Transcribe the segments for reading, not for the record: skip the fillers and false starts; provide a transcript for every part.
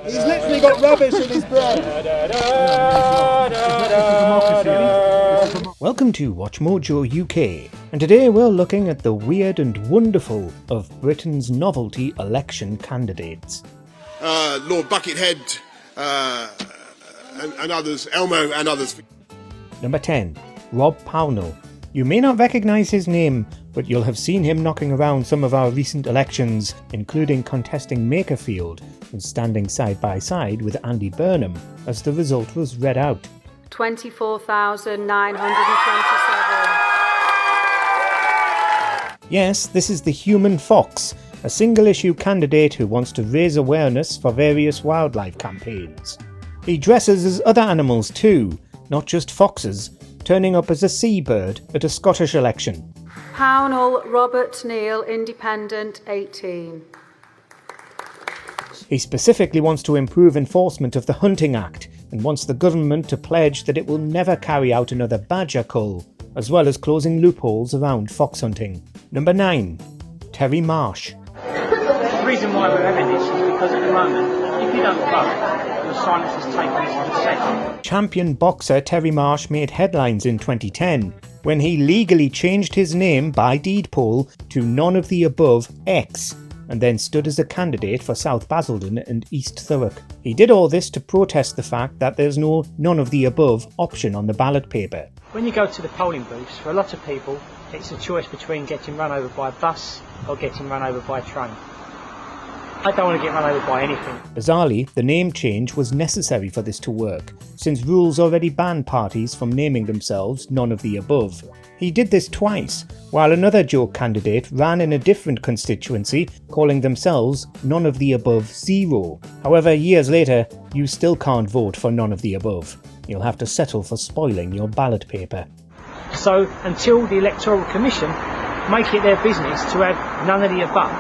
He's literally got rubbish in his breath. Welcome to WatchMojo UK, and today we're looking at the weird and wonderful of Britain's novelty election candidates. Lord Buckethead and others, Elmo and others. Number 10. Rob Powell. You may not recognise his name, but you'll have seen him knocking around some of our recent elections, including contesting Makerfield and standing side by side with Andy Burnham as the result was read out. 24,927. Yes, this is the Human Fox, a single-issue candidate who wants to raise awareness for various wildlife campaigns. He dresses as other animals too, not just foxes, turning up as a seabird at a Scottish election. Pownell Robert Neal, Independent, 18. He specifically wants to improve enforcement of the Hunting Act and wants the government to pledge that it will never carry out another badger cull, as well as closing loopholes around fox hunting. Number 9. Terry Marsh. The reason why we're having this is because at the moment, if you don't vote, your silence is taken as consent. Champion boxer Terry Marsh made headlines in 2010 when he legally changed his name by deed poll to None of the Above X and then stood as a candidate for South Basildon and East Thurrock. He did all this to protest the fact that there's no None of the Above option on the ballot paper. When you go to the polling booths, for a lot of people, it's a choice between getting run over by a bus or getting run over by a train. I don't want to get run over by anything. Bizarrely, the name change was necessary for this to work, since rules already banned parties from naming themselves None of the Above. He did this twice, while another joke candidate ran in a different constituency, calling themselves None of the Above Zero. However, years later, you still can't vote for None of the Above. You'll have to settle for spoiling your ballot paper. So, until the Electoral Commission make it their business to add None of the Above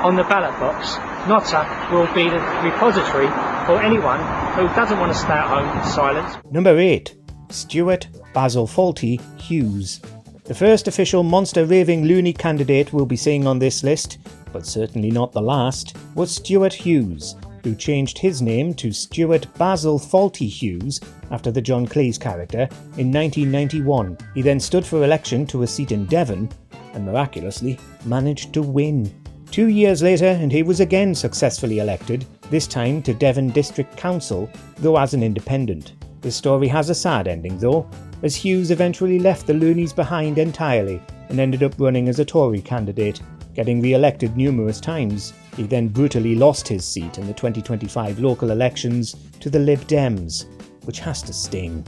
on the ballot box, Notter will be the repository for anyone who doesn't want to stay at home in silence. Number 8. Stuart Basil Fawlty Hughes. The first official monster raving loony candidate we'll be seeing on this list, but certainly not the last, was Stuart Hughes, who changed his name to Stuart Basil Fawlty Hughes after the John Cleese character in 1991. He then stood for election to a seat in Devon and miraculously managed to win. 2 years later, and he was again successfully elected, this time to Devon District Council, though as an independent. This story has a sad ending though, as Hughes eventually left the loonies behind entirely and ended up running as a Tory candidate, getting re-elected numerous times. He then brutally lost his seat in the 2025 local elections to the Lib Dems, which has to sting.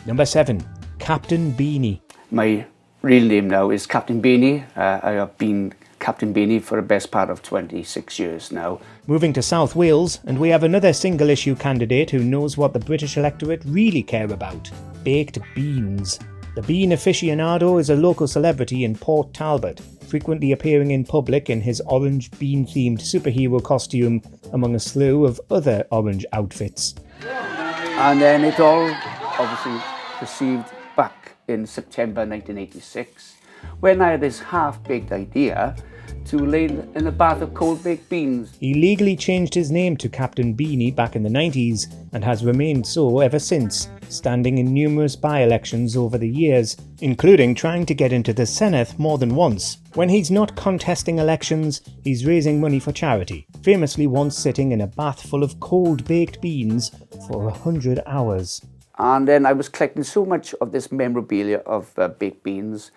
Number 7. Captain Beanie. My real name now is Captain Beany. I have been Captain Beanie for the best part of 26 years now. Moving to South Wales, and we have another single-issue candidate who knows what the British electorate really care about: baked beans. The bean aficionado is a local celebrity in Port Talbot, frequently appearing in public in his orange bean-themed superhero costume among a slew of other orange outfits. And then it all obviously proceeded back in September 1986, when I had this half-baked idea to lay in a bath of cold baked beans. He legally changed his name to Captain Beanie back in the 90s and has remained so ever since, standing in numerous by-elections over the years, including trying to get into the Senedd more than once. When he's not contesting elections, he's raising money for charity, famously once sitting in a bath full of cold baked beans for 100 hours. And then I was collecting so much of this memorabilia of baked beans,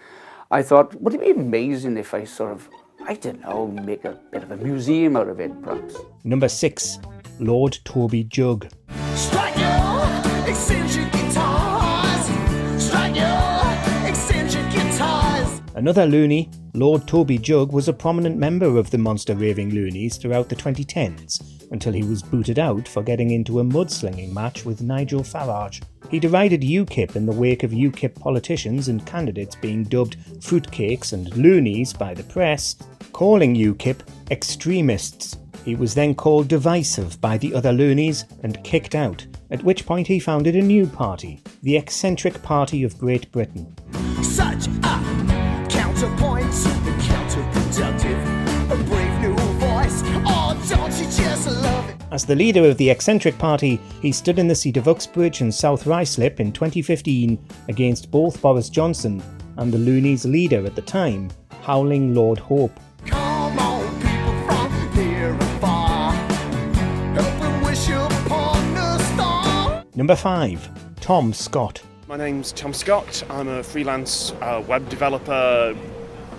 I thought, would it be amazing if I sort of, I don't know, make a bit of a museum out of it, perhaps. Number 6. Lord Toby Jug. Strike your eccentric guitars. Strike your eccentric guitars. Another loony, Lord Toby Jug was a prominent member of the monster raving loonies throughout the 2010s, until he was booted out for getting into a mudslinging match with Nigel Farage. He derided UKIP in the wake of UKIP politicians and candidates being dubbed fruitcakes and loonies by the press, calling UKIP extremists. He was then called divisive by the other loonies and kicked out, at which point he founded a new party, the Eccentric Party of Great Britain. Such a counterpoint, counterproductive, a brave new voice. Oh, don't you just love it? As the leader of the eccentric party, he stood in the seat of Uxbridge and South Ruislip in 2015 against both Boris Johnson and the Loonies' leader at the time, Howling Lord Hope. Come on, people from near and far. Help and wish upon a star. Number 5. Tom Scott. My name's Tom Scott. I'm a freelance web developer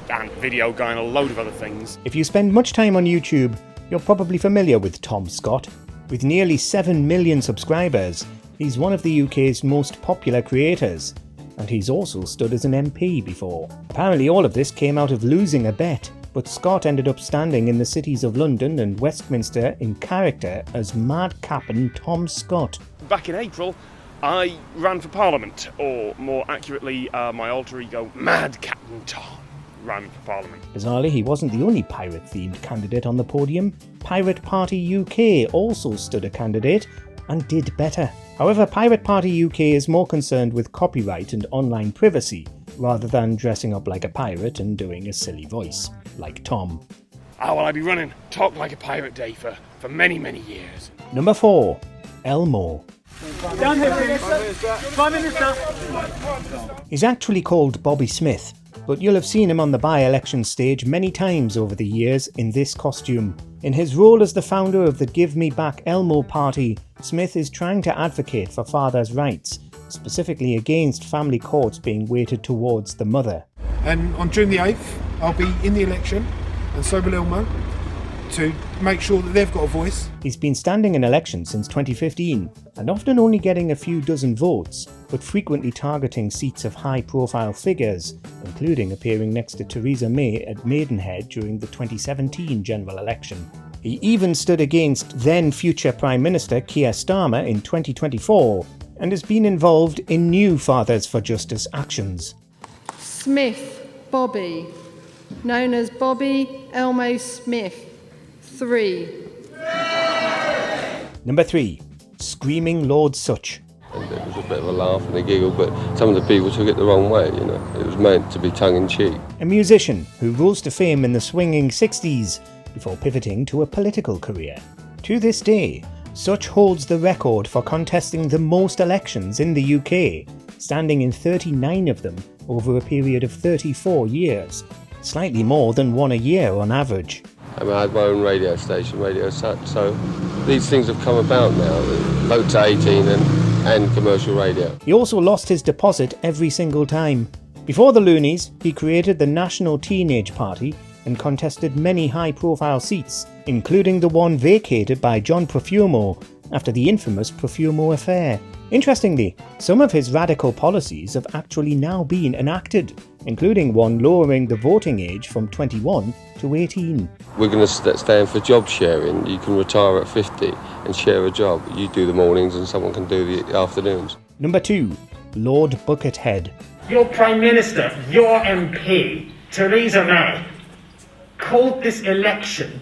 and video guy and a load of other things. If you spend much time on YouTube, you're probably familiar with Tom Scott. With nearly 7 million subscribers, he's one of the UK's most popular creators, and he's also stood as an MP before. Apparently all of this came out of losing a bet, but Scott ended up standing in the cities of London and Westminster in character as Mad Captain Tom Scott. Back in April, I ran for Parliament, or more accurately, my alter ego, Mad Captain Tom, ran for Parliament. Bizarrely, he wasn't the only pirate-themed candidate on the podium. Pirate Party UK also stood a candidate and did better. However, Pirate Party UK is more concerned with copyright and online privacy, rather than dressing up like a pirate and doing a silly voice, like Tom. How will I be running Talk Like a Pirate Day for many, many years? Number 4. Elmo. Down here, Prime Minister. He's actually called Bobby Smith, but you'll have seen him on the by-election stage many times over the years in this costume. In his role as the founder of the Give Me Back Elmo party, Smith is trying to advocate for fathers' rights, specifically against family courts being weighted towards the mother. And on June the 8th, I'll be in the election, and so will Elmo, to make sure that they've got a voice. He's been standing in elections since 2015, and often only getting a few dozen votes, but frequently targeting seats of high-profile figures, including appearing next to Theresa May at Maidenhead during the 2017 general election. He even stood against then-future Prime Minister Keir Starmer in 2024, and has been involved in new Fathers for Justice actions. Smith, Bobby, known as Bobby Elmo Smith, 3. Number 3. Screaming Lord Sutch. And it was a bit of a laugh and a giggle, but some of the people took it the wrong way, you know. It was meant to be tongue-in-cheek. A musician who rose to fame in the swinging 60s before pivoting to a political career. To this day, Sutch holds the record for contesting the most elections in the UK, standing in 39 of them over a period of 34 years, slightly more than one a year on average. I mean, I had my own radio station, Radio Sutch, so these things have come about now, vote to 18 and commercial radio. He also lost his deposit every single time. Before the Loonies, he created the National Teenage Party and contested many high-profile seats, including the one vacated by John Profumo after the infamous Profumo affair. Interestingly, some of his radical policies have actually now been enacted, including one lowering the voting age from 21 to 18. We're going to stand for job sharing. You can retire at 50 and share a job. You do the mornings and someone can do the afternoons. Number 2. Lord Buckethead. Your Prime Minister, your MP, Theresa May, called this election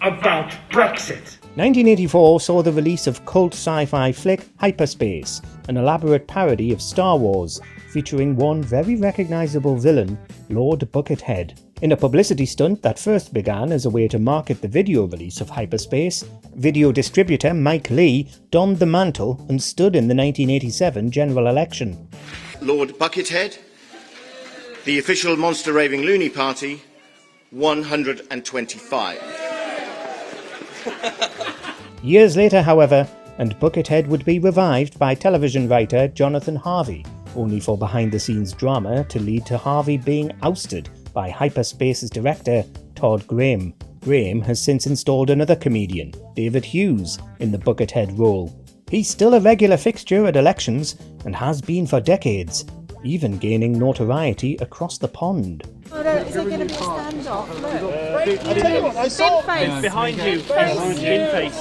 about Brexit. 1984 saw the release of cult sci-fi flick Hyperspace, an elaborate parody of Star Wars, featuring one very recognisable villain, Lord Buckethead. In a publicity stunt that first began as a way to market the video release of Hyperspace, video distributor Mike Lee donned the mantle and stood in the 1987 general election. Lord Buckethead, the official monster raving loony party, 125. Years later, however, and Buckethead would be revived by television writer Jonathan Harvey, only for behind-the-scenes drama to lead to Harvey being ousted by Hyperspace's director Todd Graham. Graham has since installed another comedian, David Hughes, in the Buckethead role. He's still a regular fixture at elections and has been for decades, even gaining notoriety across the pond. Oh, no, is it going to be a standoff? Look. I tell you what, I saw Behind you, Binface.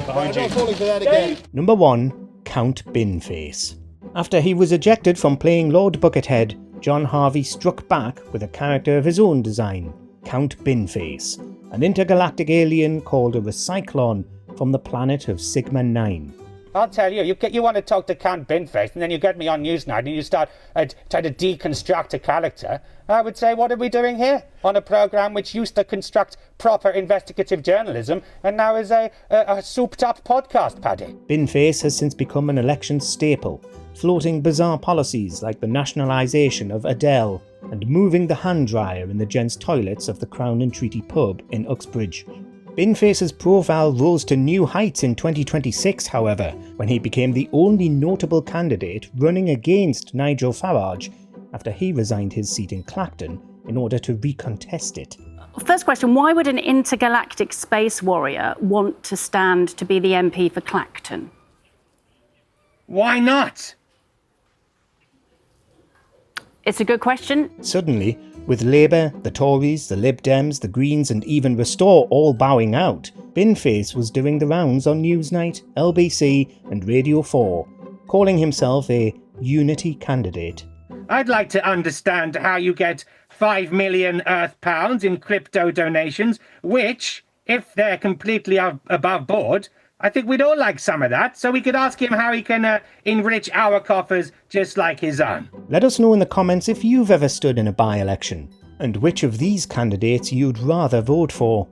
I'm not falling for that again. Number 1. Count Binface. After he was ejected from playing Lord Buckethead, John Harvey struck back with a character of his own design, Count Binface, an intergalactic alien called a Recyclon from the planet of Sigma 9. I'll tell you, you want to talk to Count Binface, and then you get me on Newsnight and you start trying to deconstruct a character. I would say, what are we doing here? On a programme which used to construct proper investigative journalism and now is a souped-up podcast, Paddy. Binface has since become an election staple, floating bizarre policies like the nationalisation of Adele and moving the hand dryer in the gents' toilets of the Crown and Treaty pub in Uxbridge. Binface's profile rose to new heights in 2026, however, when he became the only notable candidate running against Nigel Farage after he resigned his seat in Clacton in order to recontest it. First question, why would an intergalactic space warrior want to stand to be the MP for Clacton? Why not? It's a good question. Suddenly, with Labour, the Tories, the Lib Dems, the Greens and even Restore all bowing out, Binface was doing the rounds on Newsnight, LBC and Radio 4, calling himself a unity candidate. I'd like to understand how you get 5 million Earth pounds in crypto donations, which, if they're completely above board, I think we'd all like some of that, so we could ask him how he can enrich our coffers just like his own. Let us know in the comments if you've ever stood in a by-election, and which of these candidates you'd rather vote for.